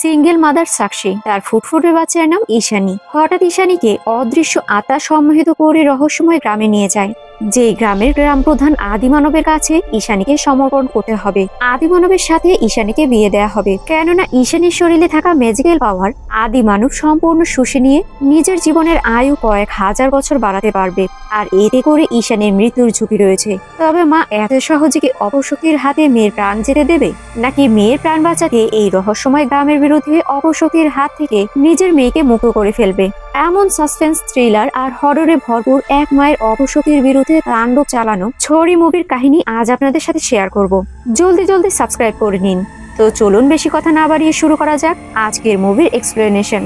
Single mother সাক্ষী, তার ফুটফুটে বাচ্চার নাম ঈশানী। হঠাৎ ঈশানীকে অদৃশ্য আত্মা সম্মোহিত করে রহস্যময় গ্রামে নিয়ে যায়। যে গ্রামের গ্রাম প্রধান আদিমানবের কাছে ঈশানীকে সমর্পণ করতে হবে। আদিমানবের সাথে ঈশানীকে বিয়ে দেওয়া হবে, কেননা ঈশানীর শরীরে থাকা ম্যাজিক্যাল পাওয়ার আদিমানব সম্পূর্ণ শুষে নিয়ে নিজের জীবনের আয়ু কয়েক হাজার বছর বাড়াতে পারবে। আর এতে করে ঈশানীর মৃত্যুর ঝুঁকি রয়েছে। তবে মা এত সহজে কি অপশক্তির হাতে মেয়ের প্রাণ যেতে দেবে, নাকি মেয়ের প্রাণ বাঁচাতে এই রহস্যময় গ্রামের বিরুদ্ধে অপশক্তির হাত থেকে নিজের মেয়েকে মুক্ত করে ফেলবে? এমন সাসপেন্স, থ্রিলার আর হররে ভরপুর এক মায়ের অপশক্তির বিরুদ্ধে তাণ্ডব চালানো ছড়ি মুভির কাহিনী আজ আপনাদের সাথে শেয়ার করব। জলদি জলদি সাবস্ক্রাইব করে নিন। তো চলুন বেশি কথা না বাড়িয়ে শুরু করা যাক আজকের মুভির এক্সপ্লেনেশন।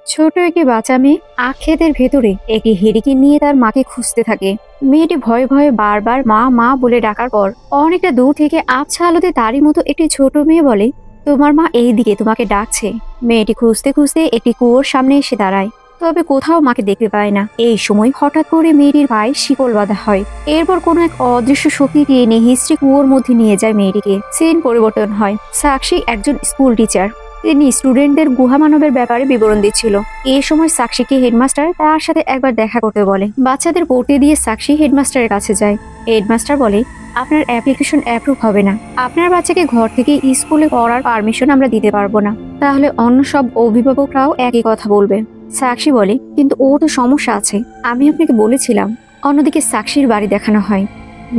ছোট একটি বাচ্চা মেয়ে আখেতের ভেতরে একটি হেরিকেন নিয়ে তার মাকে খুঁজতে থাকে। মেয়েটি ভয়ে ভয়ে বারবার মা মা বলে ডাকার পর অনেকটা দূর থেকে আবছা আলোতে তারই মতো একটি ছোট মেয়ে বলে, তোমার মা এই দিকে তোমাকে ডাকছে। মেয়েটি খুঁজতে খুঁজতে একটি কুয়োর সামনে এসে দাঁড়ায়, তবে কোথাও মাকে দেখতে পায় না। এই সময় হঠাৎ করে মেয়েটির পায়ে শিকল বাঁধা হয়। এরপর কোনো এক অদৃশ্য শক্তি টেনে হিস্ট্রি কুয়োর মধ্যে নিয়ে যায় মেয়েটিকে। সিন পরিবর্তন হয়। সাক্ষী একজন স্কুল টিচার। তিনি স্টুডেন্টদের গুহা মানবের ব্যাপারে বিবরণ দিচ্ছিল। এই সময় সাক্ষীকে হেডমাস্টার তার সাথে একবার দেখা করতে বলে। বাচ্চাদের পড়তে দিয়ে সাক্ষী হেডমাস্টারের কাছে যায়। হেডমাস্টার বলে, আপনার অ্যাপ্লিকেশন অ্যাপ্রুভ হবে না। আপনার বাচ্চাকে ঘর থেকে স্কুলে পড়ার পারমিশন আমরা দিতে পারবো না। তাহলে অন্য সব অভিভাবকরাও একই কথা বলবে। সাক্ষী বলে, কিন্তু ও তো সমস্যা আছে, আমি আপনাকে বলেছিলাম। অন্যদিকে সাক্ষীর বাড়ি দেখানো হয়।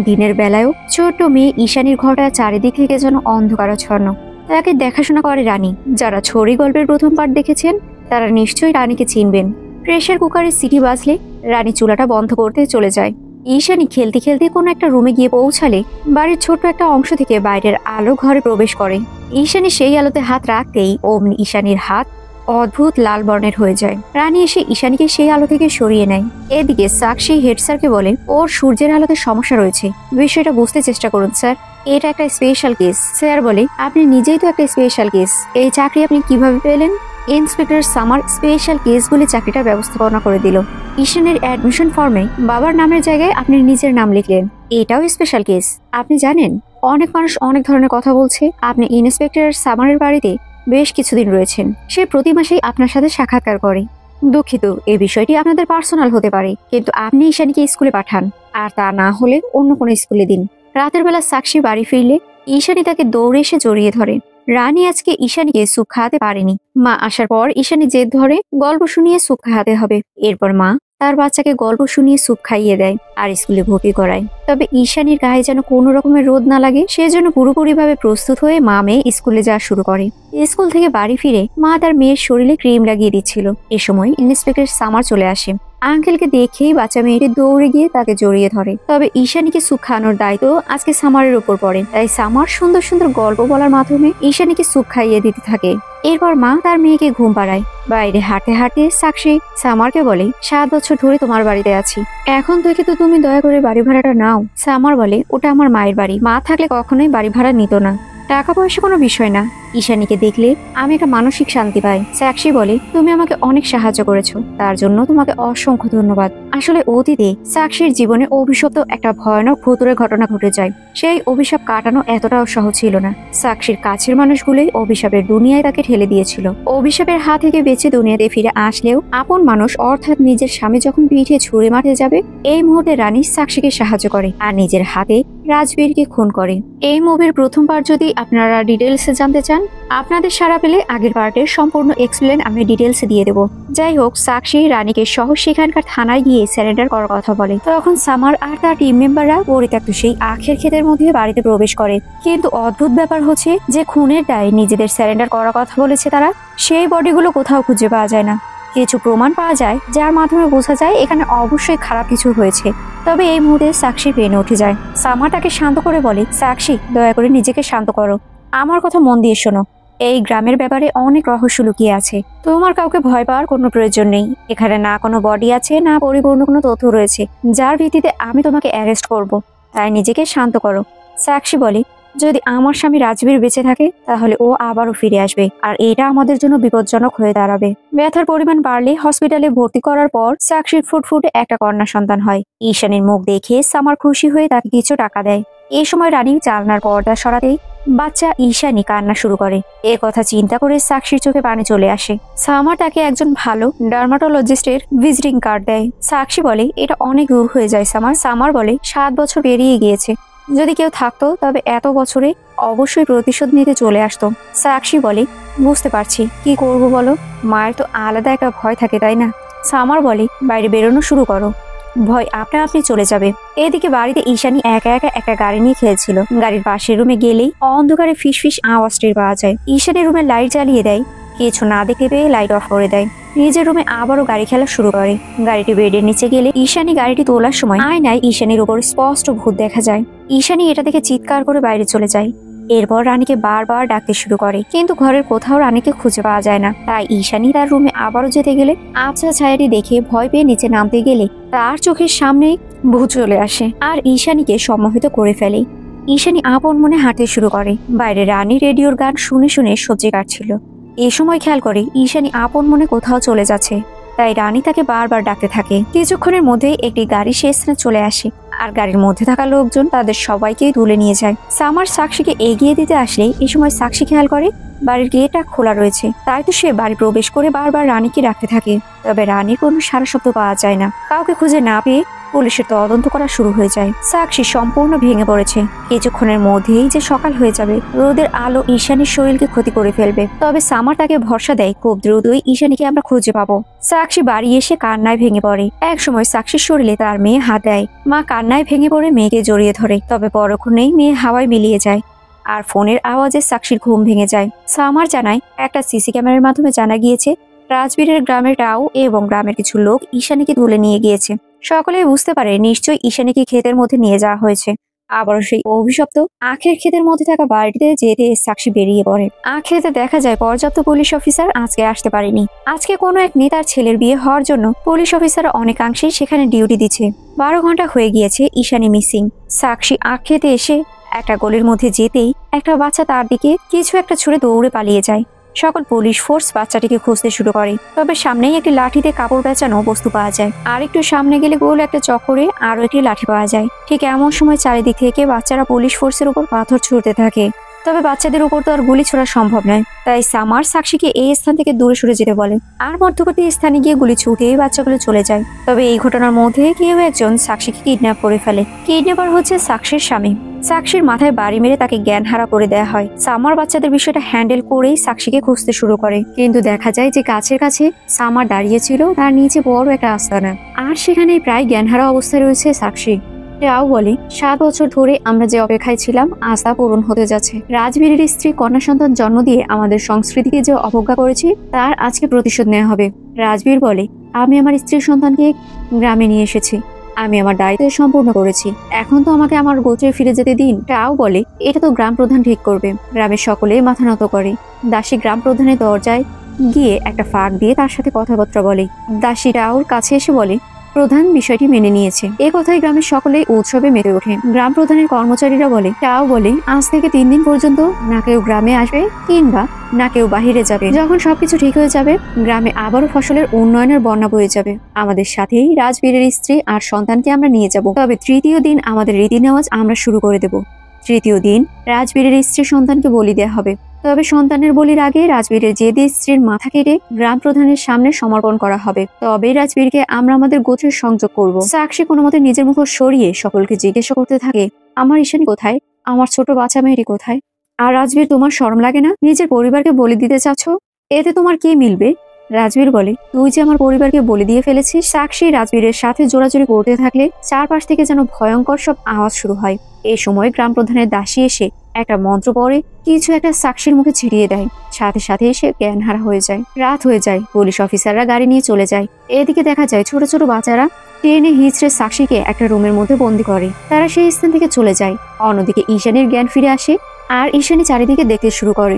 দিনের বেলায়ও ছোট্ট মেয়ে ঈশানীর ঘরটা চারিদিক থেকে যেন অন্ধকারাচ্ছন্ন। তাকে দেখাশোনা করে রানী। যারা ছড়ি গল্পের প্রথম পার্ট দেখেছেন তারা নিশ্চয়ই রানীকে চিনবেন। প্রেসার কুকারের সিটি বাজলে রানী চুলাটা বন্ধ করতে চলে যায়। ঈশানী খেলতে খেলতে কোনো একটা রুমে গিয়ে পৌঁছালে বাড়ির ছোট্ট একটা অংশ থেকে বাইরের আলো ঘরে প্রবেশ করে। ঈশানী সেই আলোতে হাত রাখতেই অমনি ঈশানীর হাত অদ্ভুত লাল বর্ণের হয়ে যায়। রানী এসে ঈশানীকে সেই আলো থেকে সরিয়ে নেয়। এদিকে সাক্ষী হেড স্যারকে বলে, ওর সূর্যের আলোতে সমস্যা রয়েছে, বিষয়টা বুঝতে চেষ্টা করুন স্যার। এটা একটা স্পেশাল কেস। স্যার বলে, আপনি নিজেই তো একটা স্পেশাল কেস। এই চাকরি আপনি কিভাবে পেলেন? ইন্সপেক্টর সামার স্পেশাল কেস বলে চাকরিটা ব্যবস্থাপনা করে দিল। ঈশানের অ্যাডমিশন ফর্মে বাবার নামের জায়গায় আপনি নিজের নাম লিখলেন, এটাও স্পেশাল কেস। আপনি জানেন অনেক মানুষ অনেক ধরনের কথা বলছে। আপনি ইন্সপেক্টর সামারের বাড়িতে বেশ কিছুদিন রয়েছেন। সে প্রতি মাসেই আপনার সাথে সাক্ষাৎকার করে। দুঃখিত, এই বিষয়টি আপনাদের পার্সোনাল হতে পারে, কিন্তু আপনি ঈশানীকে স্কুলে পাঠান, আর তা না হলে অন্য কোনো স্কুলে দিন। রাতের বেলা সাক্ষী বাড়ি ফিরলে ঈশানী তাকে দৌড়ে এসে জড়িয়ে ধরে। রানী আজকে ঈশানীকে স্যুপ খাওয়াতে পারেনি। মা আসার পর ঈশানী জেদ ধরে গল্প শুনিয়ে স্যুপ খাওয়াতে হবে। এরপর মা তার বাচ্চাকে গল্প শুনিয়ে স্যুপ খাইয়ে দেয় আর স্কুলে ভর্তি করায়। তবে ঈশানীর গায়ে যেন কোনো রকমের রোদ না লাগে, সেজন্য পুরোপুরিভাবে প্রস্তুত হয়ে মা মেয়ে স্কুলে যাওয়া শুরু করে। স্কুল থেকে বাড়ি ফিরে মা তার মেয়ের শরীরে ক্রিম লাগিয়ে দিচ্ছিল। এ সময় ইন্সপেক্টর সামার চলে আসে। আঙ্কেলকে দেখেই বাচ্চা মেয়েটি দৌড়ে গিয়ে তাকে জড়িয়ে ধরে। তবে ঈশানীকে স্যুপ খাওয়ানোর দায়িত্ব আজকে সামারের উপর পড়ে। তাই সামার সুন্দর সুন্দর গল্প বলার মাধ্যমে ঈশানীকে স্যুপ খাইয়ে দিতে থাকে। এরপর মা তার মেয়েকে ঘুম পাড়ায়। বাইরে হাঁটতে হাঁটতে সাক্ষী সামারকে বলে, 7 বছর ধরে তোমার বাড়িতে আছি, এখন থেকে তো তুমি দয়া করে বাড়ি ভাড়াটা নাও। সামার বলে, ওটা আমার মায়ের বাড়ি, মা থাকলে কখনোই বাড়ি ভাড়া নিত না। টাকা পয়সা কোনো বিষয় না, ঈশানীকে দেখলে আমি একটা মানসিক শান্তি পাই। সাক্ষী বলে, তুমি আমাকে অনেক সাহায্য করেছো, তার জন্য তোমাকে অসংখ্য ধন্যবাদ। আসলে অতীতে সাক্ষীর জীবনে অভিশপ্ত একটা ভয়ানক ভুতুড়ে ঘটনা ঘটে যায়। সেই অভিশাপ কাটানো এতটাও সহজ ছিল না। সাক্ষীর কাছের মানুষগুলোই অভিশাপের দুনিয়ায় তাকে ঠেলে দিয়েছিল। অভিশাপের হাত থেকে বেঁচে দুনিয়াতে ফিরে আসলেও আপন মানুষ অর্থাৎ নিজের স্বামী যখন পিঠে ছুঁড়ে মারতে যাবে, এই মুহূর্তে রানী সাক্ষীকে সাহায্য করে আর নিজের হাতে রাজবীরকে খুন করে। এই মুভির প্রথম পার্ট যদি আপনারা ডিটেলসে জানতে চান, আপনাদের সাড়া পেলে আগের পার্টের সম্পূর্ণ এক্সপ্লেন আমি ডিটেলসে দিয়ে দেবো। যাই হোক, সাক্ষী রানীকে সহ সেখানকার থানায় গিয়ে স্যারেন্ডার করার কথা বলে। তখন সামার আর তার টিম মেম্বাররা পরিত্যক্ত সেই আখের ক্ষেতের মধ্যে বাড়িতে প্রবেশ করে। কিন্তু অদ্ভুত ব্যাপার হচ্ছে যে খুনের দায়ে নিজেদের স্যারেন্ডার করার কথা বলেছে তারা, সেই বডিগুলো কোথাও খুঁজে পাওয়া যায় না। কিছু প্রমাণ পাওয়া যায় যার মাধ্যমে বোঝা যায় এখানে অবশ্যই খারাপ কিছু হয়েছে। তবে এই মুহূর্তে সাক্ষীর পেনে উঠে যায়। সামা তাকে শান্ত করে বলে, সাক্ষী দয়া করে নিজেকে শান্ত করো, আমার কথা মন দিয়ে শোনো। এই গ্রামের ব্যাপারে অনেক রহস্য লুকিয়ে আছে। তোমার কাউকে ভয় পাওয়ার কোনো প্রয়োজন নেই। এখানে না কোনো বডি আছে, না পরিপূর্ণ কোনো তথ্য রয়েছে যার ভিত্তিতে আমি তোমাকে অ্যারেস্ট করব। তাই নিজেকে শান্ত করো। সাক্ষী বলে, যদি আমার স্বামী রাজবীর বেঁচে থাকে তাহলে ও আবারও ফিরে আসবে, আর এটা আমাদের জন্য বিপজ্জনক হয়ে দাঁড়াবে। ব্যথার পরিমাণ বাড়লে হসপিটালে ভর্তি করার পর সাক্ষীর ফুটফুটে একটা কন্যা সন্তান হয়। ঈশানীর মুখ দেখে সামার খুশি হয়ে তাকে কিছু টাকা দেয়। এই সময় রানী জানলার পর্দা সরাতেই বাচ্চা ঈশানী কান্না শুরু করে। এ কথা চিন্তা করে সাক্ষীর চোখে পানি চলে আসে। সামার তাকে একজন ভালো ডার্মাটোলজিস্টের ভিজিটিং কার্ড দেয়। সাক্ষী বলে এটা অনেক দূর হয়ে যায় সামার বলে 7 বছর পেরিয়ে গিয়েছে, যদি কেউ থাকতো তবে এত বছরে অবশ্যই প্রতিশোধ নিতে চলে আসতো। সাক্ষী বলে বুঝতে পারছি, কি করব বলো, মায়ের তো আলাদা একটা ভয় থাকে তাই না। সামার বলে বাইরে বেরোনো শুরু করো, ভয় আপনা আপনি চলে যাবে। এদিকে বাড়িতে ঈশানী একা একা একটা গাড়ি নিয়ে খেলছিল। গাড়ির পাশের রুমে গেলেই অন্ধকারে ফিস আওয়াজ টের পাওয়া যায়। ঈশানী রুমে লাইট জ্বালিয়ে দেয়, কিছু না দেখতে পেয়ে লাইট অফ করে দেয়। নিজের রুমে আবারও গাড়ি খেলা শুরু করে। গাড়িটি বেডের নিচে গেলে ঈশানী গাড়িটি তোলার সময় আয়নায় ঈশানীর উপর স্পষ্ট ভূত দেখা যায়। ঈশানী এটা দেখে চিৎকার করে বাইরে চলে যায়। এরপর রানীকে বারবার ডাকতে শুরু করে, কিন্তু ঘরের কোথাও রানীকে খুঁজে পাওয়া যায় না। তাই ঈশানী তার রুমে আবারও যেতে গেলে আবছা ছায়াটি দেখে ভয় পেয়ে নিচে নামতে গেলে তার চোখের সামনে ভূত চলে আসে আর ঈশানীকে সম্মোহিত করে ফেলে। ঈশানী আপন মনে হাঁটতে শুরু করে। বাইরে রানী রেডিওর গান শুনে শুনে সবজি কাটছিল। এই সময় খেয়াল করে ঈশানী আপন মনে কোথাও চলে যাচ্ছে, তাই রানী তাকে বারবার ডাকতে থাকে। কিছুক্ষণের মধ্যেই একটি গাড়ি সে স্থানে চলে আসে আর গাড়ির মধ্যে থাকা লোকজন তাদের সবাইকেই তুলে নিয়ে যায়। সামার সাক্ষীকে এগিয়ে দিতে আসলে এই সময় সাক্ষী খেয়াল করে বাড়ির গেটটা খোলা রয়েছে, তাই তো সে বাড়ি প্রবেশ করে বারবার রানীকে ডাকতে থাকে। তবে রানীর কোনো সারা শব্দ পাওয়া যায় না। কাউকে খুঁজে না পেয়ে পুলিশের তদন্ত করা শুরু হয়ে যায়। সাক্ষী সম্পূর্ণ ভেঙে পড়েছে। কিছুক্ষণের মধ্যেই যে সকাল হয়ে যাবে, রোদের আলো ঈশানীর শরীরকে ক্ষতি করে ফেলবে। তবে সামার তাকে ভরসা দেয় খুব দ্রুতই ঈশানীকে আমরা খুঁজে পাবো। সাক্ষী বাড়ি এসে কান্নায় ভেঙে পড়ে। এক সময় সাক্ষীর শরীরে তার মেয়ে হাত দেয়। মা কান্নায় ভেঙে পড়ে মেয়েকে জড়িয়ে ধরে। তবে পরক্ষণেই মেয়ে হাওয়ায় মিলিয়ে যায় আর ফোনের আওয়াজে সাক্ষীর ঘুম ভেঙে যায়। সামার জানায় একটা সিসি ক্যামেরার মাধ্যমে জানা গিয়েছে রাজবীরের গ্রামের টাও এবং গ্রামের কিছু লোক ঈশানীকে তুলে নিয়ে গিয়েছে। সকলেই বুঝতে পারে নিশ্চয়ই ঈশানীকে ক্ষেতের মধ্যে নিয়ে যাওয়া হয়েছে। আবারও সেই অভিশপ্ত আখের ক্ষেতের মধ্যে থাকা বাড়িতে যেতে সাক্ষী বেরিয়ে পড়ে। আখেতে দেখা যায় পর্যাপ্ত পুলিশ অফিসার আজকে আসতে পারেনি। আজকে কোনো এক নেতার ছেলের বিয়ে হওয়ার জন্য পুলিশ অফিসার অনেকাংশেই সেখানে ডিউটি দিচ্ছে। 12 ঘন্টা হয়ে গিয়েছে ঈশানী মিসিং। সাক্ষী আখেতে এসে একটা গলির মধ্যে যেতেই একটা বাচ্চা তার দিকে কিছু একটা ছুঁড়ে দৌড়ে পালিয়ে যায়। সকল পুলিশ ফোর্স বাচ্চাটিকে খুঁজতে শুরু করে। তবে সামনেই একটি লাঠিতে কাপড় বেচানো বস্তু পাওয়া যায়। আর একটু সামনে গেলে গোল একটা চক্করে আরো একটি লাঠি পাওয়া যায়। ঠিক এমন সময় চারিদিক থেকে বাচ্চারা পুলিশ ফোর্সের উপর পাথর ছুঁড়তে থাকে। তবে বাচ্চাদের উপর তো আর গুলি ছোড়া সম্ভব নয়, তাই সামার সাক্ষীকে এই স্থান থেকে দূরে সরে যেতে বলে। আর মধ্যবর্তী স্থানে গিয়ে গুলি ছুটে বাচ্চাগুলো চলে যায়। তবে এই ঘটনার মধ্যে কেউ একজন সাক্ষীকে কিডন্যাপ করে ফেলে। কিডন্যাপার হচ্ছে সাক্ষীর স্বামী। সাক্ষীর মাথায় বাড়ি মেরে তাকে জ্ঞানহারা করে দেয়া হয়। সামার বাচ্চাদের বিষয়টা হ্যান্ডেল করেই সাক্ষীকে খুঁজতে শুরু করে, কিন্তু দেখা যায় যে গাছের কাছে সামার দাঁড়িয়ে ছিল, তার নিচে বড় একটা আস্তানা। আর সেখানে প্রায় জ্ঞানহারা অবস্থায় রয়েছে সাক্ষী। তাও বলে 7 বছর ধরে আমরা যে অপেক্ষায় ছিলাম আজ তা পূরণ হতে যাচ্ছে। রাজবীরের স্ত্রী কন্যা সন্তান জন্ম দিয়ে আমাদের সংস্কৃতিকে যে অবজ্ঞা করেছি তার আজকে প্রতিশোধ নেওয়া হবে। রাজবীর বলে আমি আমার স্ত্রীর সন্তানকে গ্রামে নিয়ে এসেছি, আমি আমার দায়িত্ব সম্পূর্ণ করেছি, এখন তো আমাকে আমার গোত্রে ফিরে যেতে দিন। তাও বলে এটা তো গ্রাম প্রধান ঠিক করবে। গ্রামের সকলেই মাথা নত করে। দাসী গ্রাম প্রধানের দরজায় গিয়ে একটা ফাঁক দিয়ে তার সাথে কথাবার্তা বলে। দাসী রাওর কাছে এসে বলে প্রধান বিষয়টি মেনে নিয়েছে। এ কথায় গ্রামের সকলেই উৎসবে মেতে ওঠে। গ্রাম প্রধানের কর্মচারীরা বলে তাও বলে আজ থেকে 3 দিন পর্যন্ত না কেউ গ্রামে আসবে কিংবা না কেউ বাহিরে যাবে। যখন সবকিছু ঠিক হয়ে যাবে গ্রামে আবারও ফসলের উন্নয়নের বন্যা বয়ে যাবে। আমাদের সাথেই রাজবীরের স্ত্রী আর সন্তানকে আমরা নিয়ে যাব। তবে 3য় দিন আমাদের রীতি নেওয়াজ আমরা শুরু করে দেব। 3য় দিন রাজবীরের স্ত্রী সন্তানকে বলি দেওয়া হবে। তবে সন্তানের বলির আগে রাজবীরের জেদে স্ত্রীর মাথা কেটে গ্রাম প্রধানের সামনে সমর্পণ করা হবে। তবেই রাজবীরকে আমরা আমাদের গোত্রের সংযোগ করব। সাক্ষী কোনো মতে নিজের মুখ সরিয়ে সকলকে জিজ্ঞাসা করতে থাকে আমার ঈশানী কোথায়, আমার ছোট বাচ্চা মেয়েটি কোথায়? আর রাজবীর তোমার শরম লাগে না? নিজের পরিবারকে বলি দিতে চাচ্ছ, এতে তোমার কি মিলবে? রাজবীর বলে তুই যে আমার পরিবারকে বলি দিয়ে ফেলেছিস। সাক্ষী রাজবীরের সাথে জোরাজোরি করতে থাকলে চারপাশ থেকে যেন ভয়ঙ্কর সব আওয়াজ শুরু হয়। এই সময় গ্রাম প্রধানের দাসী এসে একটা মন্ত্র পড়ে কিছু একটা সাক্ষীর মুখে ছিটিয়ে দেয়। সাথে সাথে এসে জ্ঞানহারা হয়ে যায়। রাত হয়ে যায়। পুলিশ অফিসাররা গাড়ি নিয়ে চলে যায়। এদিকে দেখা যায় ছোট ছোট বাচ্চারা ট্রেনে হিচড়ে সাক্ষীকে একটা রুমের মধ্যে বন্দি করে। তারা সেই স্থান থেকে চলে যায়। অন্যদিকে ঈশানীর জ্ঞান ফিরে আসে আর ঈশানী চারিদিকে দেখতে শুরু করে।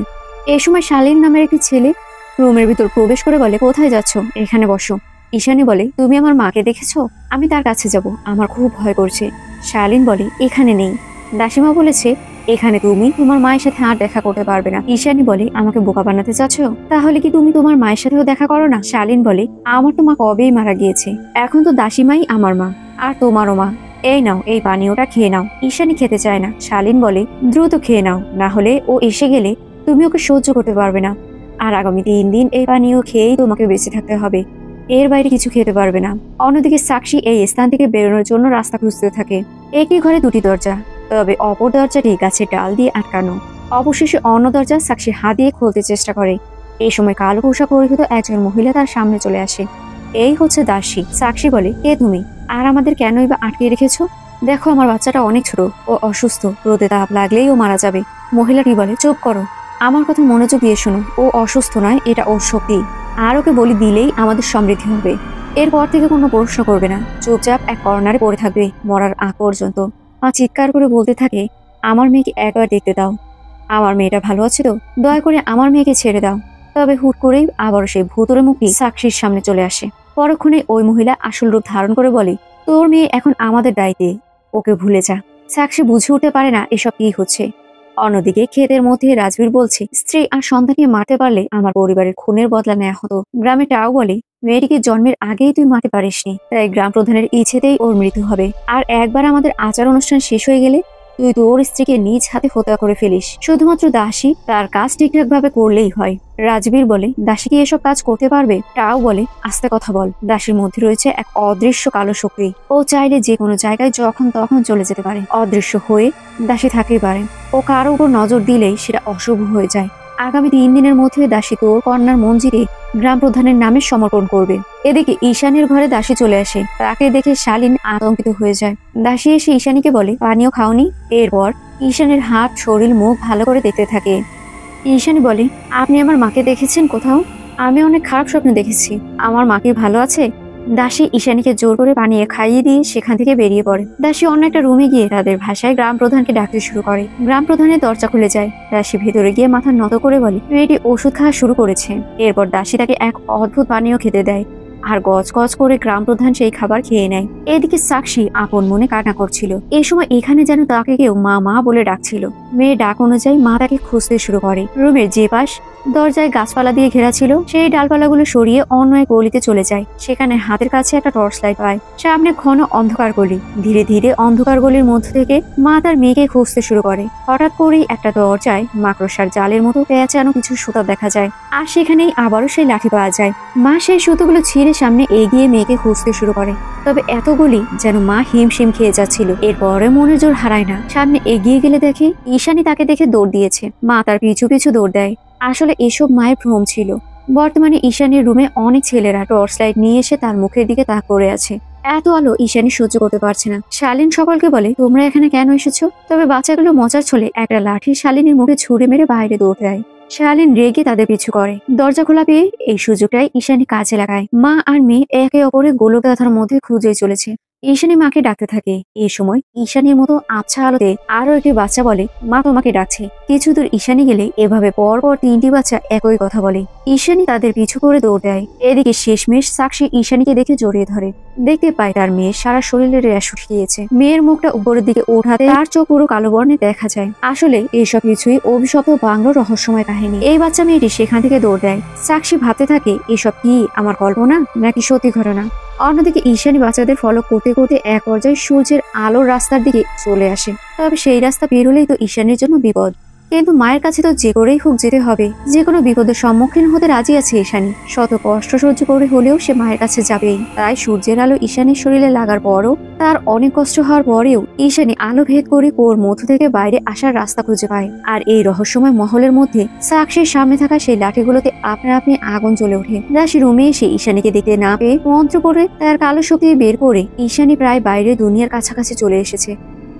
এই সময় শালীন নামের একটি ছেলে রুমের ভিতর প্রবেশ করে বলে কোথায় যাচ্ছ, এখানে বসো। ঈশানী বলে তুমি আমার মাকে দেখেছো? আমি তার কাছে যাব, আমার খুব ভয় করছে। শালীন বলে এখানে নেই। দাসীমা বলেছে এখানে তুমি তোমার মায়ের সাথে আর দেখা করতে পারবে না। ঈশানী বলে আমাকে বোকা বানাতে চাচ্ছ? তাহলে কি তুমি তোমার মায়ের সাথেও দেখা করো না? শালীন বলে আমার তো মা কবেই মারা গিয়েছে, এখন তো দাসীমাই আমার মা আর তোমারও মা, এই নাও, এই পানীয়টা খেয়ে নাও। ঈশানী খেতে চায় না। শালীন বলে, দ্রুত খেয়ে নাও, না হলে ও এসে গেলে তুমি ওকে সহ্য করতে পারবে না। আর আগামী 3 দিন এই পানীয় খেয়েই তোমাকে বেঁচে থাকতে হবে, এর বাইরে কিছু খেতে পারবে না। অন্যদিকে সাক্ষী এই স্থান থেকে বেরোনোর জন্য রাস্তা খুঁজতে থাকে। একই ঘরে 2টি দরজা, তবে অপর দরজাটি গাছের ডাল দিয়ে আটকানো। অবশেষে অন্য দরজা সাক্ষী হাত দিয়ে খুলতে চেষ্টা করে। এই সময় কালো পোশাক পরিহিত একজন মহিলা তার সামনে চলে আসে। এই হচ্ছে দাসী। সাক্ষী বলে, কে তুমি, আর আমাদের কেনই বা আটকে রেখেছো? দেখো, আমার বাচ্চাটা অনেক ছোট, ও অসুস্থ, রোদে তাপ লাগলেই ও মারা যাবে। মহিলাটি বলে, চুপ করো, আমার কথা মনোযোগ দিয়ে শোনো। ও অসুস্থ নয়, এটা ওর শক্তি, আর ওকে বলি দিলেই আমাদের সমৃদ্ধি হবে। এরপর থেকে কোনো প্রশ্ন করবে না, চুপচাপ এক কর্নারে পড়ে থাকবে মরার আগ পর্যন্ত। মা চিৎকার করে বলতে থাকে, আমার মেয়েকে একবার দেখতে দাও, আমার মেয়েটা ভালো আছে তো, দয়া করে আমার মেয়েকে ছেড়ে দাও। তবে হুট করেই আবার সেই ভূতুরে মুখটি সাক্ষীর সামনে চলে আসে। পরক্ষণে ওই মহিলা আসল রূপ ধারণ করে বলে, তোর মেয়ে এখন আমাদের দায়িত্বে, ওকে ভুলে যা। সাক্ষী বুঝে উঠতে পারে না এসব কি হচ্ছে। অন্যদিকে ক্ষেতের মধ্যে রাজবীর বলছে, স্ত্রী আর সন্তানকে মারতে পারলে আমার পরিবারের খুনের বদলা নেওয়া হতো। গ্রামে টাও বলে, মেয়েটিকে জন্মের আগেই তুই মারতে পারিসনি, তাই গ্রাম প্রধানের ইচ্ছেতেই ওর মৃত্যু হবে। আর একবার আমাদের আচার অনুষ্ঠান শেষ হয়ে গেলে তুই তোর স্ত্রীকে নিজ হাতে হত্যা করে ফেলিস। শুধুমাত্র দাসী তার কাজ ঠিকঠাক ভাবে করলেই হয়। রাজবীর বলে, দাসী কি এসব কাজ করতে পারবে? টাও বলে, আস্তে কথা বল, দাসীর মধ্যে রয়েছে এক অদৃশ্য কালো শক্তি। ও চাইলে যে কোনো জায়গায় যখন তখন চলে যেতে পারে, অদৃশ্য হয়ে দাসী থাকতে পারে। ও কারো উপর নজর দিলেই সেটা অশুভ হয়ে যায়। আগামী 3 দিনের মধ্যে দাসী তোর কন্যার মঞ্জিরে গ্রাম প্রধানের নামে সমর্পণ করবে। এদিকে ঈশানীর ঘরে দাসী চলে আসে। তাকে দেখে শালীন আতঙ্কিত হয়ে যায়। দাসী এসে ঈশানীকে বলে, পানীয় খাওনি? এরপর ঈশানীর হাত, শরীর, মুখ ভালো করে দেখতে থাকে। ঈশানী বলে, আপনি আমার মাকে দেখেছেন কোথাও? আমি অনেক খারাপ স্বপ্ন দেখেছি। আমার মাকে ভালো আছে? দাসী ঈশানীকে জোর করে পানীয় খাইয়ে দিয়ে সেখান থেকে বেরিয়ে পড়ে। দাসী অন্য একটা রুমে গিয়ে তাদের ভাষায় গ্রাম প্রধানকে ডাকতে শুরু করে। গ্রাম প্রধানের দরজা খুলে যায়। দাসী ভেতরে গিয়ে মাথা নত করে বলে, মেয়েটি ওষুধ খাওয়া শুরু করেছে। এরপর দাসী তাকে এক অদ্ভুত পানীয় খেতে দেয়, আর গজ গজ করে গ্রাম প্রধান সেই খাবার খেয়ে নেয়। এদিকে সাক্ষী আপন মনে কান্না করছিল। এই সময় এখানে যেন তাকে কেউ মা মা বলে ডাকছিল। মেয়ের ডাক অনুযায়ী মা তাকে খুঁজতে শুরু করে। রুমের যে পাশ দরজায় গাছপালা দিয়ে ঘেরা ছিল, সেই ডালপালাগুলো সরিয়ে অন্য এক গলিতে চলে যায়। সেখানে হাতের কাছে একটা টর্চ লাইট পায়। সামনে ঘন অন্ধকার গলি। ধীরে ধীরে অন্ধকার গলির মধ্য থেকে মা তার মেয়েকে খুঁজতে শুরু করে। হঠাৎ করেই একটা দরজায় মাকড়সার জালের মতো পেঁচানো কিছু সুতা দেখা যায়, আর সেখানেই আবারও সেই লাঠি পাওয়া যায়। মা সেই সুতোগুলো ছিঁড়ে সামনে এগিয়ে মেয়েকে খুঁজতে শুরু করে। তবে এতগুলি যেন মা হিমশিম খেয়ে যাচ্ছিল। এরপরে মনের জোর হারায় না। সামনে এগিয়ে গেলে দেখে ঈশানী তাকে দেখে দৌড় দিয়েছে। মা তার পিছু পিছু দৌড় দেয়। আসলে এসব মায়ের ভ্রম ছিল। বর্তমানে ঈশানীর রুমে অনেক ছেলেরা টর্চ লাইট নিয়ে এসে তার মুখের দিকে তাক করে আছে। এত আলো ঈশানী সহ্য করতে পারছে না। শালীন সকলকে বলে, তোমরা এখানে কেন এসেছো? তবে বাচ্চাগুলো মজার ছলে একটা লাঠি শালীনের মুখে ছুঁড়ে মেরে বাইরে দৌড় দেয়। শালীন রেগে তাদের পিছু করে। দরজা খোলা পেয়ে এই সুযোগটাই ঈশানী কাজে লাগায়। মা আর মেয়ে একে অপরের গোলকধাঁধার মধ্যে খুঁজে চলেছে। ঈশানী মাকে ডাকতে থাকে। এই সময় ঈশানীর মতো আবছা আলোতে আরো একটি বাচ্চা বলে, মা তোমাকে ডাকছে। কিছু দূর ঈশানী গেলে এভাবে পর পর 3টি বাচ্চা একই কথা বলে। ঈশানী তাদের পিছু করে দৌড় দেয়। এদিকে শেষমেশ সাক্ষী ঈশানীকে দেখে জড়িয়ে ধরে। দেখতে পায় তার মেয়ের সারা শরীরে র্যাশ উঠে গিয়েছে। মেয়ের মুখটা উপরের দিকে ওঠাতে তার চোখ পুরো কালো বর্ণে দেখা যায়। আসলে এসব কিছুই অভিশপ্ত বাংলো রহস্যময় কাহিনী। এই বাচ্চা মেয়েটি সেখান থেকে দৌড় দেয়। সাক্ষী ভাবতে থাকে, এসব কি আমার কল্পনা নাকি সত্যি ঘটনা। অন্যদিকে ঈশানী বাচ্চাদের ফলো করতে করতে এক পর্যায়ে সূর্যের আলোর রাস্তার দিকে চলে আসে। তবে সেই রাস্তা বেরোলেই তো ঈশানীর জন্য বিপদ। কিন্তু মায়ের কাছে তো যে করেই হোক যেতে হবে। যে কোনো বিপদের সম্মুখীন হতে রাজি আছে ঈশানী। শত কষ্ট সহ্য করে হলেও সে মায়ের কাছে যাবেই। তাই সূর্যের আলো ঈশানীর শরীরে লাগার পরও, তার অনেক কষ্ট হওয়ার পরেও ঈশানী আলো ভেদ করে কোর মধ্য থেকে বাইরে আসার রাস্তা খুঁজে পায়। আর এই রহস্যময় মহলের মধ্যে সাক্ষীর সামনে থাকা সেই লাঠিগুলোতে আপনা আপনি আগুন জ্বলে ওঠে। দাসী রুমে এসে ঈশানীকে দেখতে না পেয়ে মন্ত্র করে তার কালো শক্তি বের করে ঈশানী প্রায় বাইরে দুনিয়ার কাছাকাছি চলে এসেছে।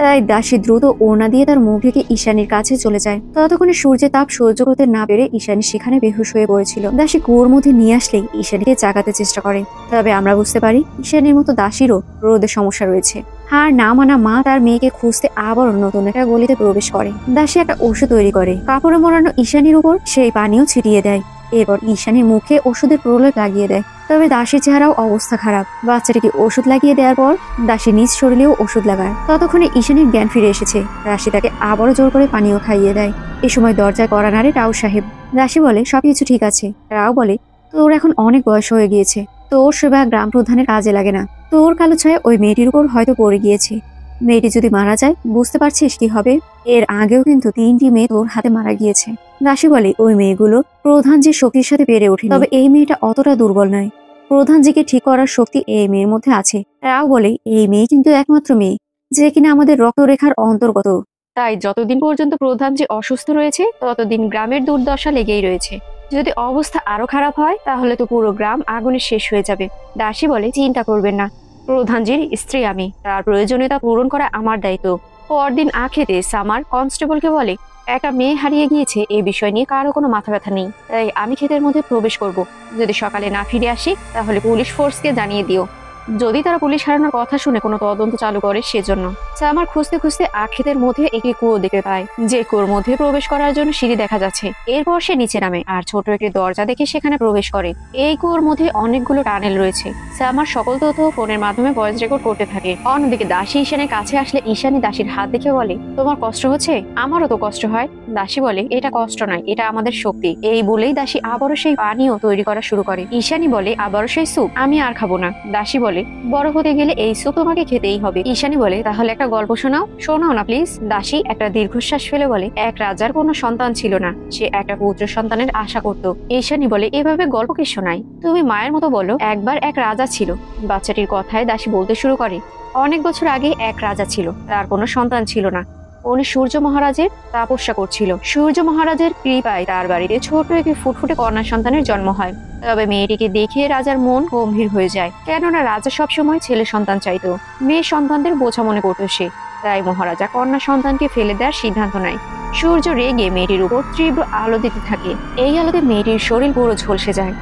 তাই দাসী দ্রুত ওড়না দিয়ে তার মুখ ঢেকে ঈশানীর কাছে চলে যায়। ততক্ষণে সূর্যের তাপ সহ্য করতে না পেরে ঈশানী সেখানে বেহুশ হয়ে পড়েছিল। দাসী কুয়োর মধ্যে নিয়ে আসলেই ঈশানীকে জাগাতে চেষ্টা করে। তবে আমরা বুঝতে পারি ঈশানীর মতো দাসীরও রোদের সমস্যা রয়েছে। হার না মানা মা তার মেয়েকে খুঁজতে আবার নতুন একটা গলিতে প্রবেশ করে। দাসী একটা ওষুধ তৈরি করে। কাপড়ে মোড়ানো ঈশানীর উপর সেই পানিও ছিটিয়ে দেয়। এরপর ঈশানীর মুখে ওষুধের প্রলেপ লাগিয়ে দেয়। তবে দাসীর চেহারাও অবস্থা খারাপ। বাচ্চাটিকে ওষুধ লাগিয়ে দেওয়ার পর দাসী নিজ শরীরেও ওষুধ লাগায়। ততক্ষণে ঈশানীর জ্ঞান ফিরে এসেছে। দাসী তাকে আবারও জোর করে পানীয় খাইয়ে দেয়। এ সময় দরজায় কড়া নাড়ে রাও সাহেব। দাসী বলে, সবকিছু ঠিক আছে। রাও বলে, তোর এখন অনেক বয়স হয়ে গিয়েছে, তোর সেবা গ্রাম প্রধানের কাজে লাগে না। তোর কালো ছায়া ওই মেয়েটির উপর হয়তো পড়ে গিয়েছে। মেয়েটি যদি মারা যায় বুঝতে পারছিস কি হবে? এর আগেও কিন্তু 3টি মেয়ে তোর হাতে মারা গিয়েছে। দাসী বলে ওই মেয়েগুলো প্রধানজির শক্তির সাথে পেরে ওঠে, তবে এই মেয়েটা অতটা দুর্বল নয়। প্রধানজিকে ঠিক করার শক্তি এই মেয়ের মধ্যে আছে। রাও বলে এই মেয়ে কিন্তু একমাত্র মেয়ে যে কিনা আমাদের রক্তরেখার অন্তর্গত। তাই যতদিন পর্যন্ত প্রধানজি অসুস্থ রয়েছে ততদিন গ্রামের দুর্দশা লেগেই রয়েছে। যদি অবস্থা আরো খারাপ হয় তাহলে তো পুরো গ্রাম আগুনে শেষ হয়ে যাবে। দাসী বলে চিন্তা করবেন না, প্রধানজির স্ত্রী আমি, তার প্রয়োজনীয়তা পূরণ করা আমার দায়িত্ব। পরদিন আখেতে সামার কনস্টেবলকে বলে একটা মেয়ে হারিয়ে গিয়েছে, এই বিষয় নিয়ে কারো কোনো মাথা ব্যথা নেই, তাই আমি ক্ষেতের মধ্যে প্রবেশ করব। যদি সকালে না ফিরে আসি তাহলে পুলিশ ফোর্সকে জানিয়ে দিও, যদি তারা পুলিশ হারানোর কথা শুনে কোনো তদন্ত চালু করে সেজন্য। সামার খুঁজতে খুঁজতে আখেতের মধ্যে একটি কুয়ো দেখতে পায়, যে কুয়োর মধ্যে প্রবেশ করার জন্য সিঁড়ি দেখা যাচ্ছে। এরপর সে নিচে নামে আর ছোট একটি দরজা দেখে সেখানে প্রবেশ করে। এই কুয়োর মধ্যে অনেকগুলো টানেল রয়েছে। সামার সকল তথ্য ফোনের মাধ্যমে ভয়েস রেকর্ড করতে থাকে। অন্যদিকে দাসী ঈশানের কাছে আসলে ঈশানী দাসীর হাত দেখে বলে তোমার কষ্ট হচ্ছে? আমারও তো কষ্ট হয়। দাসী বলে এটা কষ্ট নয়, এটা আমাদের শক্তি। এই বলেই দাসী আবারও সেই পানীয় তৈরি করা শুরু করে। ঈশানী বলে আবারও সেই স্যুপ আমি আর খাবো না। দাসী বলে বড় হতে গেলে এই স্যুপ তোমাকে খেতেই হবে। ঈশানী বলে তাহলে একটা গল্প শোনাও না প্লিজ। দাসী একটা দীর্ঘশ্বাস ফেলে বলে এক রাজার কোনো সন্তান ছিল না, সে একটা পুত্র সন্তানের আশা করত। ঈশানী বলে এভাবে গল্প কি শোনাই, তুমি মায়ের মতো বলো। একবার এক রাজা ছিল। বাচ্চাটির কথায় দাসী বলতে শুরু করে অনেক বছর আগে এক রাজা ছিল, তার কোনো সন্তান ছিল না। উনি সূর্য মহারাজের তপস্যা করছিল। সূর্য মহারাজের কৃপায় তার বাড়িতে ছোট একটি ফুটফুটে কন্যা সন্তানের জন্ম হয়। তবে মেয়েটিকে দেখে রাজার মন গম্ভীর হয়ে যায়, কেননা রাজা সবসময় ছেলে সন্তান চাইতো, মেয়ে সন্তানদের বোঝা মনে করতো সে। তাই মহারাজা কন্যা সন্তানকে ফেলে দেওয়ার সিদ্ধান্ত নেয়। সূর্য রেগে মেয়েটির উপর তীব্র আলো দিতে থাকে। এই আলোতে মেয়েটির শরীর পুরো ঝলসে যায়।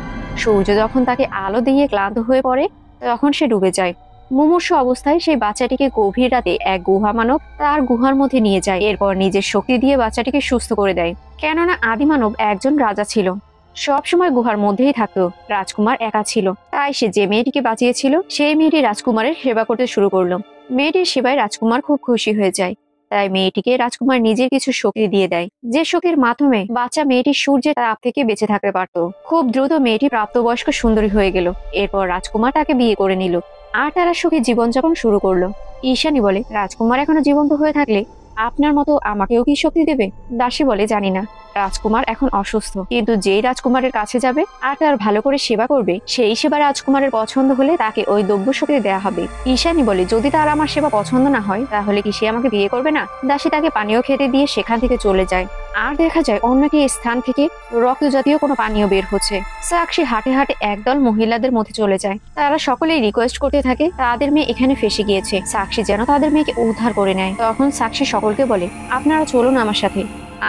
সূর্য যখন তাকে আলো দিয়ে ক্লান্ত হয়ে পড়ে তখন সে ডুবে যায়। মুমূর্ষু অবস্থায় সেই বাচ্চাটিকে গভীর রাতে এক গুহা মানব তার গুহার মধ্যে নিয়ে যায়। এরপর নিজের শক্তি দিয়ে বাচ্চাটিকে সুস্থ করে দেয়। কেননা আদিমানব একজন রাজা ছিল, সবসময় গুহার মধ্যেই থাকতো। রাজকুমার একা ছিল, তাই সে যে মেয়েটিকে বাঁচিয়েছিল সেই মেয়েটি রাজকুমারের সেবা করতে শুরু করলো। মেয়েটির সেবায় রাজকুমার খুব খুশি হয়ে যায়। তাই মেয়েটিকে রাজকুমার নিজের কিছু শক্তি দিয়ে দেয়, যে শক্তির মাধ্যমে বাচ্চা মেয়েটি সূর্যের তাপ থেকে বেঁচে থাকতে পারত। খুব দ্রুত মেয়েটি প্রাপ্তবয়স্ক সুন্দরী হয়ে গেল। এরপর রাজকুমার তাকে বিয়ে করে নিল আর তারা সুখে জীবনযাপন শুরু করলো। ঈশানী বলে রাজকুমার এখনো জীবন্ত হয়ে থাকলে আপনার মতো আমাকেও কি শক্তি দেবে? দাসী বলে জানি না, রাজকুমার এখন অসুস্থ, কিন্তু যেই রাজকুমারের কাছে যাবে আর তার ভালো করে সেবা করবে সেই সেবা রাজকুমারের পছন্দ হলে তাকে ওই দ্রব্য শক্তি দেওয়া হবে। ঈশানী বলে যদি তার আমার সেবা পছন্দ না হয় তাহলে কি সে আমাকে বিয়ে করবে না? দাসী তাকে পানীয় খেতে দিয়ে সেখান থেকে চলে যায়। আর দেখা যায় অন্য একটি স্থান থেকে রক্ত জাতীয় কোনো পানীয় বের হচ্ছে। সাক্ষী হাঁটে হাঁটে একদল মহিলাদের মধ্যে চলে যায়। তারা সকলেই রিকোয়েস্ট করতে থাকে তাদের মেয়ে এখানে ফেসে গিয়েছে, সাক্ষী যেন তাদের মেয়েকে উদ্ধার করে নেয়। তখন সাক্ষী সকলকে বলে আপনারা চলুন আমার সাথে,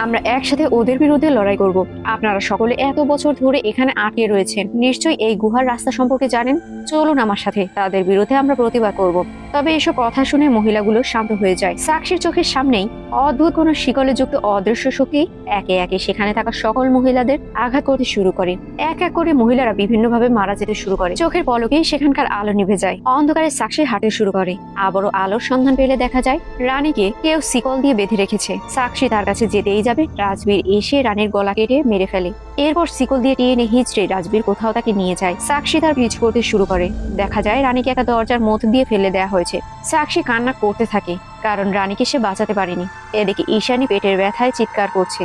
আমরা একসাথে ওদের বিরুদ্ধে লড়াই করব। আপনারা সকলে এত বছর ধরে এখানে আটকে রয়েছেন, নিশ্চয়ই এই গুহার রাস্তা সম্পর্কে জানেন। চলুন আমার সাথে, তাদের বিরুদ্ধে আমরা প্রতিবাদ করব। তবে এসব কথা শুনে মহিলাগুলো শান্ত হয়ে যায়। সাক্ষীর চোখের সামনেই অদ্ভুত কোন শিকলে যুক্ত অদৃশ্য শক্তি একে একে সেখানে থাকা সকল মহিলাদের আঘাত করতে শুরু করে। এক এক করে মহিলারা বিভিন্নভাবে মারা যেতে শুরু করে। চোখের পলকেই সেখানকার আলো নিভে যায়। অন্ধকারে সাক্ষী হাঁটতে শুরু করে। আবারও আলোর সন্ধান পেলে দেখা যায় রানীকে কেউ শিকল দিয়ে বেঁধে রেখেছে। সাক্ষী তার কাছে যেতেই যাবে রাজবীর এসে রানীর গলা কেটে মেরে ফেলে। এরপর শিকল দিয়ে টেনে হিঁচড়ে রাজবীর কোথাও তাকে নিয়ে যায়। সাক্ষী তার পিছু করতে শুরু করে। দেখা যায় রানীকে একটা দরজার মধ্য দিয়ে ফেলে দেওয়া হয়েছে। সাক্ষী কান্না করতে থাকে, কারণ রানীকে সে বাঁচাতে পারেনি। এদিকে ঈশানী পেটের ব্যথায় চিৎকার করছে।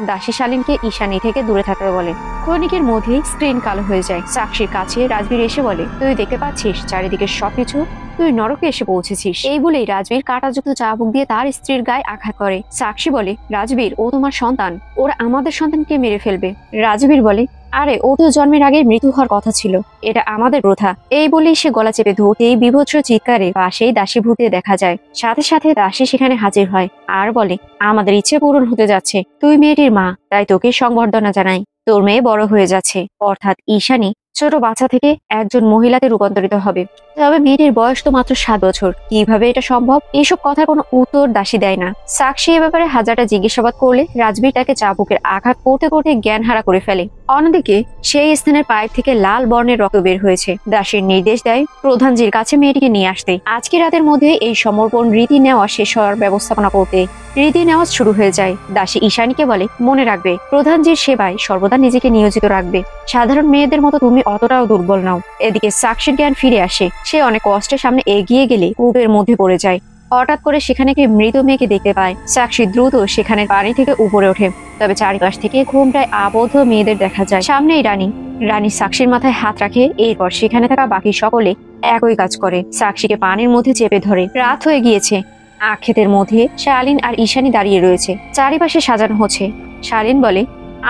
দাসী শালীনকে ঈশানী থেকে দূরে থাকতে বলে। ক্ষণিকের মধ্যেই স্ক্রিন কালো হয়ে যায়। সাক্ষীর কাছে রাজবীর এসে বলে তুই দেখতে পাচ্ছিস চারিদিকে সবকিছু, তুই নরকে এসে পৌঁছেছিস। এই বলেই রাজবীর কাঁটাযুক্ত চাবুক দিয়ে তার স্ত্রীর গায়ে আঘাত করে। সাক্ষী বলে রাজবীর ও তোমার সন্তান, ওরা আমাদের সন্তানকে মেরে ফেলবে। রাজবীর বলে আরে ও তো জন্মের আগে মৃত্যু হওয়ার কথা ছিল, এটা আমাদের প্রথা। এই বলেই সে গলা চেপে ধরতেই বিভৎস চিৎকারে পাশেই দাসী ভূতে দেখা যায়। সাথে সাথে দাসী সেখানে হাজির হয় আর বলে আমাদের ইচ্ছে পূরণ হতে যাচ্ছে, তুই মেয়েটির মা, তাই তোকে সংবর্ধনা জানাই। তোর মেয়ে বড় হয়ে যাচ্ছে, অর্থাৎ ঈশানী ছোট বাচ্চা থেকে একজন মহিলাতে রূপান্তরিত হবে। তবে মেয়েটির বয়স তো মাত্র 7 বছর, কিভাবে এটা সম্ভব? এইসব কথার কোনো উত্তর দাসী দেয় না। সাক্ষী এ ব্যাপারে হাজারটা জিজ্ঞাসাবাদ করলে রাজবীর তাকে চাবুকের আঘাত করতে করতে জ্ঞান হারা করে ফেলে। অন্যদিকে সেই স্থানের পাইপ থেকে লাল বর্ণের রক্ত বের হয়েছে। দাসীর নির্দেশ দেয় প্রধানজির কাছে মেয়েটিকে নিয়ে আসতে। আজকে রাতের মধ্যে এই সমর্পণ রীতি নেওয়া শেষ হওয়ার ব্যবস্থাপনা করতে। রীতি নেওয়া শুরু হয়ে যায়। দাসী ঈশানীকে বলে মনে রাখবে প্রধানজির সেবায় সর্বদা নিজেকে নিয়োজিত রাখবে। সাধারণ মেয়েদের মতো তুমি অতটাও দুর্বল নাও। এদিকে সাক্ষীর জ্ঞান ফিরে আসে। সে অনেক কষ্টের সামনে এগিয়ে গেলে কূপের মধ্যে পড়ে যায়। হঠাৎ করে সেখানে একটি মৃত মেয়েকে দেখতে পায়। সাক্ষী দ্রুত সেখানে পানি থেকে উপরে ওঠে। তবে চারিপাশ থেকে ঘুমটায় আবদ্ধ মেয়েদের দেখা যায়। সামনেই রানী। রানী সাক্ষীর মাথায় হাত রাখে। এরপর সেখানে থাকা বাকি সকলে একই কাজ করে, সাক্ষীকে পানির মধ্যে চেপে ধরে। রাত হয়ে গিয়েছে। আক্ষেতের মধ্যে শালীন আর ঈশানী দাঁড়িয়ে রয়েছে। চারিপাশে সাজানো হচ্ছে। শালীন বলে,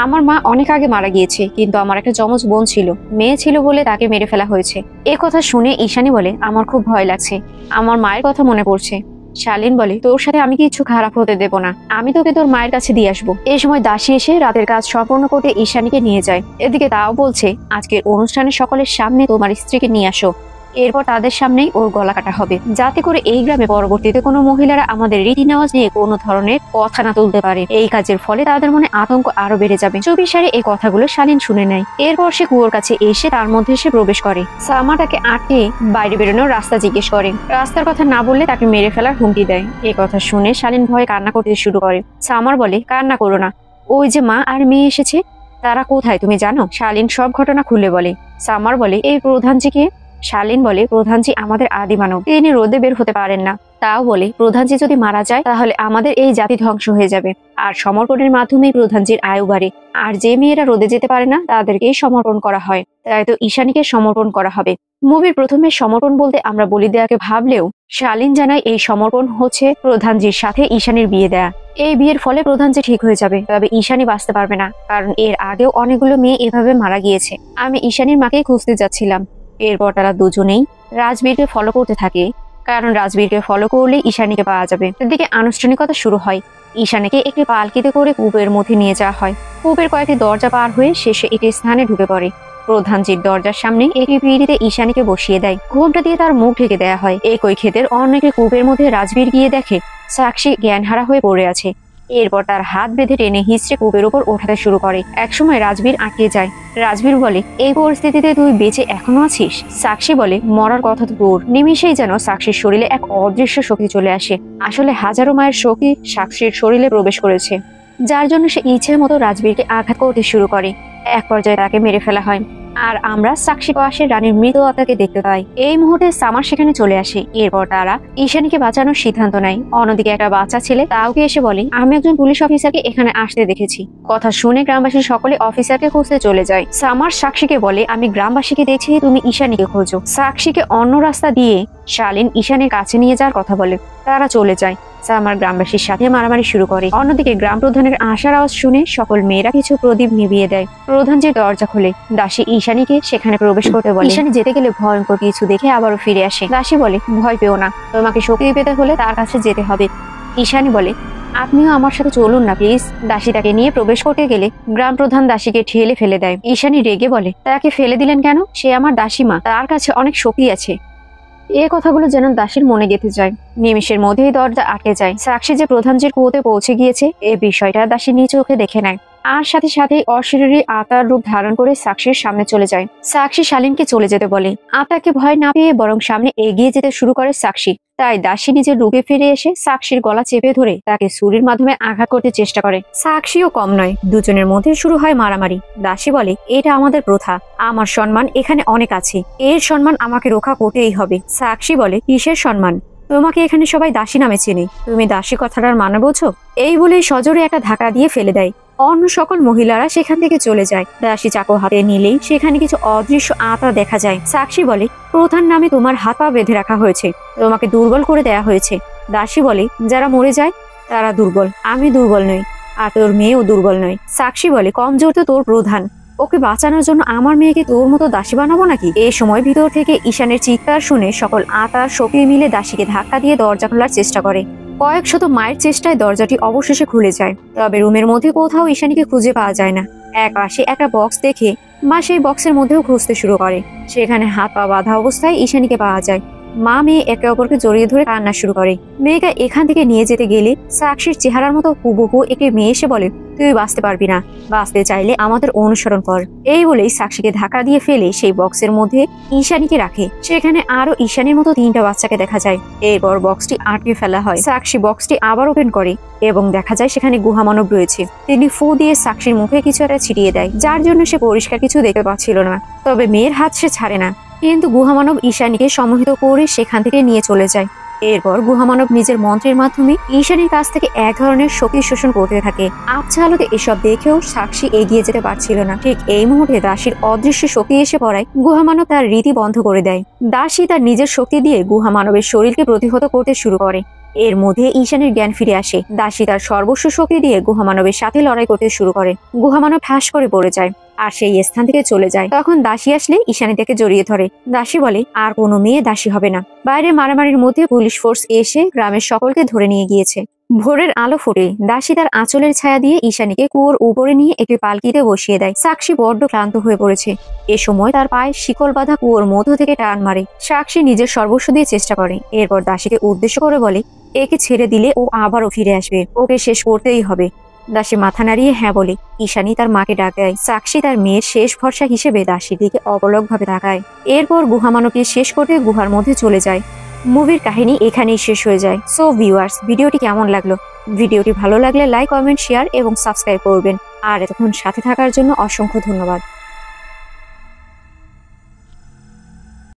আমার মা অনেক আগে মারা গিয়েছে, কিন্তু আমার একটা যমজ বোন ছিল, মেয়ে ছিল বলে তাকে মেরে ফেলা হয়েছে। এ কথা শুনে ঈশানী বলে, আমার খুব ভয় লাগছে, আমার মায়ের কথা মনে পড়ছে। শালীন বলে, তোর সাথে আমি কিছু খারাপ হতে দেব না, আমি তোকে তোর মায়ের কাছে দিয়ে আসবো। এই সময় দাসী এসে রাতের কাজ সম্পূর্ণ করতে ঈশানীকে নিয়ে যায়। এদিকে তাও বলছে, আজকের অনুষ্ঠানে সকলের সামনে তোমার স্ত্রীকে নিয়ে আসো, এরপর তাদের সামনেই ওর গলা কাটা হবে, যাতে করে এই গ্রামে পরবর্তীতে কোনো মহিলারা আমাদের রীতি নেওয়াজ নিয়ে কোনো ধরনের কথা না তুলতে পারে। এই কাজের ফলে তাদের মনে আতঙ্ক আরো বেড়ে যাবে। চুপিসারে এই কথাগুলো শালীন শুনে নেয়। এরপর সে কুয়োর কাছে এসে তার মধ্যে সে প্রবেশ করে। সামা তাকে আটকে বাইরে বেরোনোর রাস্তা জিজ্ঞেস করে। রাস্তার কথা না বললে তাকে মেরে ফেলার হুমকি দেয়। এই কথা শুনে শালীন ভয়ে কান্না করতে শুরু করে। সামার বলে, কান্না করো না, ওই যে মা আর মেয়ে এসেছে, তারা কোথায় তুমি জানো? শালীন সব ঘটনা খুলে বলে। সামার বলে, এই প্রধানজিকে? শালীন বলে, প্রধানজি আমাদের আদি মানব, তিনি রোদে বের হতে পারেন না। তাও বলে, প্রধানজি যদি মারা যায় তাহলে আমাদের এই জাতি ধ্বংস হয়ে যাবে, আর সমর্পণের মাধ্যমেই প্রধানজির আয়ু বাড়ে। আর যে মেয়েরা রোদে যেতে পারে না তাদেরকেই সমর্পণ করা হয়, তাই তো ঈশানীকে সমর্পণ করা হবে। মুভির প্রথমে সমর্পণ বলতে আমরা বলি দেয়াকে ভাবলেও শালীন জানায় এই সমর্পণ হচ্ছে প্রধানজির সাথে ঈশানীর বিয়ে দেয়া। এই বিয়ের ফলে প্রধানজি ঠিক হয়ে যাবে, তবে ঈশানী বাঁচতে পারবে না, কারণ এর আগেও অনেকগুলো মেয়ে এভাবে মারা গিয়েছে। আমি ঈশানীর মাকেই খুঁজতে যাচ্ছিলাম। এরপর তারা দুজনেই রাজবীরকে ফলো করতে থাকে, কারণ রাজবীরকে ফলো করলে ঈশানীকে পাওয়া যাবে। এদিকে আনুষ্ঠানিকতা শুরু হয়। ঈশানীকে একটি পালকিতে করে কূপের মধ্যে নিয়ে যাওয়া হয়। কূপের কয়েকটি দরজা পার হয়ে শেষে একটি স্থানে ঢুকে পড়ে। প্রধানজির দরজার সামনে একটি পিঁড়িতে ঈশানীকে বসিয়ে দেয়। ঘোমটা দিয়ে তার মুখ ঢেকে দেওয়া হয়। একই ক্ষেতের অনেকে কূপের মধ্যে রাজবীর গিয়ে দেখে সাক্ষী জ্ঞানহারা হয়ে পড়ে আছে। এরপর তার হাত বেঁধে টেনে হিঁচড়ে কূপের উপর ওঠাতে শুরু করে। একসময় রাজবীর আটকে যায়। রাজবীর বলে, এই পরিস্থিতিতে তুই বেঁচে এখনো আছিস? সাক্ষী বলে, মরার কথা তো দূর, নিমিষেই যেন সাক্ষীর শরীরে এক অদৃশ্য শক্তি চলে আসে। আসলে হাজারো মায়ের শক্তি সাক্ষীর শরীরে প্রবেশ করেছে, যার জন্য সে ইচ্ছে মতো রাজবীরকে আঘাত করতে শুরু করে। এক পর্যায়ে তাকে মেরে ফেলা হয়। আর আমরা সাক্ষী পাশে রানীর মৃত আত্মাকে দেখতে পাই। এই মুহূর্তে সামার সেখানে চলে আসে। এরপর তারা ঈশানীকে বাঁচানোর সিদ্ধান্ত নেয়। অন্যদিকে একটা বাচ্চা ছেলে তাওকে এসে বলে, আমি একজন পুলিশ অফিসারকে এখানে আসতে দেখেছি। কথা শুনে গ্রামবাসী সকলে অফিসারকে খুঁজতে চলে যায়। সামার সাক্ষীকে বলে, আমি গ্রামবাসীকে দেখছি, তুমি ঈশানীকে খোঁজো। সাক্ষীকে অন্য রাস্তা দিয়ে শালীন ঈশানীর কাছে নিয়ে যাওয়ার কথা বলে। তারা চলে যায়। সামার গ্রামবাসীর সাথে মারামারি শুরু করে। অন্যদিকে গ্রাম প্রধানের আশার আওয়াজ শুনে সকল মেয়েরা কিছু প্রদীপ নিভিয়ে দেয়। প্রধান যে দরজা খোলে, দাসী ঈশানীকে সেখানে প্রবেশ করতে বলে। ঈশানী যেতে গেলে ভয়ঙ্কর কিছু দেখে আবারও ফিরে আসে। দাসী বলে, ভয় পেও না, তোমাকে শক্তি পেতে হলে তার কাছে যেতে হবে। ঈশানী বলে, আপনিও আমার সাথে চলুন না প্লিজ। দাসী তাকে নিয়ে প্রবেশ করতে গেলে গ্রাম প্রধান দাসীকে ঠেলে ফেলে দেয়। ঈশানী রেগে বলে, তাকে ফেলে দিলেন কেন? সে আমার দাসীমা, তার কাছে অনেক শক্তি আছে। এ কথাগুলো যেন দাসীর মনে গেঁথে যায়। নিমিষের মধ্যেই দরজা আটকে যায়। সাক্ষী যে প্রধানজির কুয়োতে পৌঁছে গিয়েছে এ বিষয়টা দাসী নিজ চোখে দেখে নেয়। আর সাথে সাথে অশরীরী আত্মার রূপ ধারণ করে সাক্ষীর সামনে চলে যায়। সাক্ষী শালীনকে চলে যেতে বলে। আত্মাকে ভয় না পেয়ে বরং সামনে এগিয়ে যেতে শুরু করে সাক্ষী। তাই দাসী নিজের রূপে ফিরে এসে সাক্ষীর গলা চেপে ধরে তাকে ছুরির মাধ্যমে আঘাত করতে চেষ্টা করে। সাক্ষীও কম নয়, দুজনের মধ্যে শুরু হয় মারামারি। দাসী বলে, এটা আমাদের প্রথা, আমার সম্মান এখানে অনেক আছে, এর সম্মান আমাকে রক্ষা করতেই হবে। সাক্ষী বলে, কিসের সম্মান? তোমাকে এখানে সবাই দাসী নামে চেনে, তুমি দাসী কথাটার মানে বোঝো? এই বলে সজোরে একটা ধাক্কা দিয়ে ফেলে দেয়। অন্য সকল মহিলারা সেখান থেকে চলে যায়। দাসী চাকু হাতে নিলেই সেখানে কিছু অদৃশ্য আত্মা দেখা যায়। সাক্ষী বলে, প্রধান নামে তোমার হাত পা বেঁধে রাখা হয়েছে, তোমাকে দুর্বল করে দেয়া হয়েছে। দাসী বলে, যারা মরে যায় তারা দুর্বল, আমি দুর্বল নই, আর তোর মেয়েও দুর্বল নয়। সাক্ষী বলে, কমজোর তো তোর প্রধান, ওকে বাঁচানোর জন্য আমার মেয়েকে তোর মতো দাসী বানাবো নাকি? এই সময় ভিতর থেকে ঈশানের চিৎকার শুনে সকল আত্মার শক্তি মিলে দাসীকে ধাক্কা দিয়ে দরজা খোলার চেষ্টা করে। কয়েক শত মায়ের চেষ্টায় দরজাটি অবশেষে খুলে যায়। তবে রুমের মধ্যে কোথাও ঈশানীকে খুঁজে পাওয়া যায় না। এক পাশে একটা বক্স দেখে মা সেই বক্সের মধ্যেও খুঁজতে শুরু করে। সেখানে হাত পা বাঁধা অবস্থায় ঈশানীকে পাওয়া যায়। মা মেয়ে একে অপরকে জড়িয়ে ধরে কান্না শুরু করে। মেয়েকে এখান থেকে নিয়ে যেতে গেলে সাক্ষীর চেহারার মতো হুবহু একটি মেয়ে এসে বলে, তুই বাঁচতে পারবি না, বাঁচতে চাইলে আমাদের অনুসরণ কর। এই বলেই সাক্ষীকে ধাক্কা দিয়ে ফেলে সেই বক্সের মধ্যে ঈশানীকে রাখে। সেখানে আরো ঈশানীর মতো 3টা বাচ্চাকে দেখা যায়। এরপর বক্সটি আটকে ফেলা হয়। সাক্ষী বক্সটি আবার ওপেন করে এবং দেখা যায় সেখানে গুহামানব রয়েছে। তিনি ফু দিয়ে সাক্ষীর মুখে কিছু একটা ছিটিয়ে দেয়, যার জন্য সে পরিষ্কার কিছু দেখতে পাচ্ছিল না। তবে মেয়ের হাত সে ছাড়ে না, কিন্তু গুহামানব ঈশানীকে সম্মোহিত করে সেখান থেকে নিয়ে চলে যায়। এরপর গুহামানব নিজের মন্ত্রের মাধ্যমে ঈশানীর কাছ থেকে এক ধরনের শক্তি শোষণ করতে থাকে। আবছা আলোতে এসব দেখেও সাক্ষী এগিয়ে যেতে পারছিল না। ঠিক এই মুহূর্তে দাসীর অদৃশ্য শক্তি এসে পড়ায় গুহামানব তার রীতি বন্ধ করে দেয়। দাসী তার নিজের শক্তি দিয়ে গুহামানবের শরীরকে প্রতিহত করতে শুরু করে। এর মধ্যে ঈশানীর জ্ঞান ফিরে আসে। দাসী তার সর্বস্ব শক্তি দিয়ে গুহামানবের সাথে লড়াই করতে শুরু করে। গুহামানব ঠাস করে পড়ে যায় আর সেই স্থান থেকে চলে যায়। তখন দাসী আসলে ঈশানী তাকে জড়িয়ে ধরে। দাসী বলে, আর কোনো মেয়ে দাসী হবে না। বাইরে মারামারির মধ্যে পুলিশ ফোর্স এসে গ্রামের সকলকে ধরে নিয়ে গিয়েছে। ভোরের আলো ফুটে দাসী তার আঁচলের ছায়া দিয়ে ঈশানীকে কুয়োর উপরে নিয়ে একটি পালকিতে বসিয়ে দেয়। সাক্ষী বড্ড ক্লান্ত হয়ে পড়েছে। এ সময় তার পায়ে শিকল বাঁধা কুয়োর মধ্য থেকে টান মারে। সাক্ষী নিজের সর্বস্ব দিয়ে চেষ্টা করে। এরপর দাসীকে উদ্দেশ্য করে বলে, একে ছেড়ে দিলে ও আবারও ফিরে আসবে, ওকে শেষ করতেই হবে। দাসী মাথা নাড়িয়ে হ্যাঁ বলে। ঈশানী তার মাকে ডাক দেয়। সাক্ষী তার মেয়ের শেষ ভরসা হিসেবে দাসীর দিকে অবলক ভাবে তাকায়। এরপর গুহামানবকে শেষ করতে গুহার মধ্যে চলে যায়। মুভির কাহিনী এখানেই শেষ হয়ে যায়। সো ভিউয়ার্স, ভিডিওটি কেমন লাগলো? ভিডিওটি ভালো লাগলে লাইক, কমেন্ট, শেয়ার এবং সাবস্ক্রাইব করবেন। আর এতক্ষণ সাথে থাকার জন্য অসংখ্য ধন্যবাদ।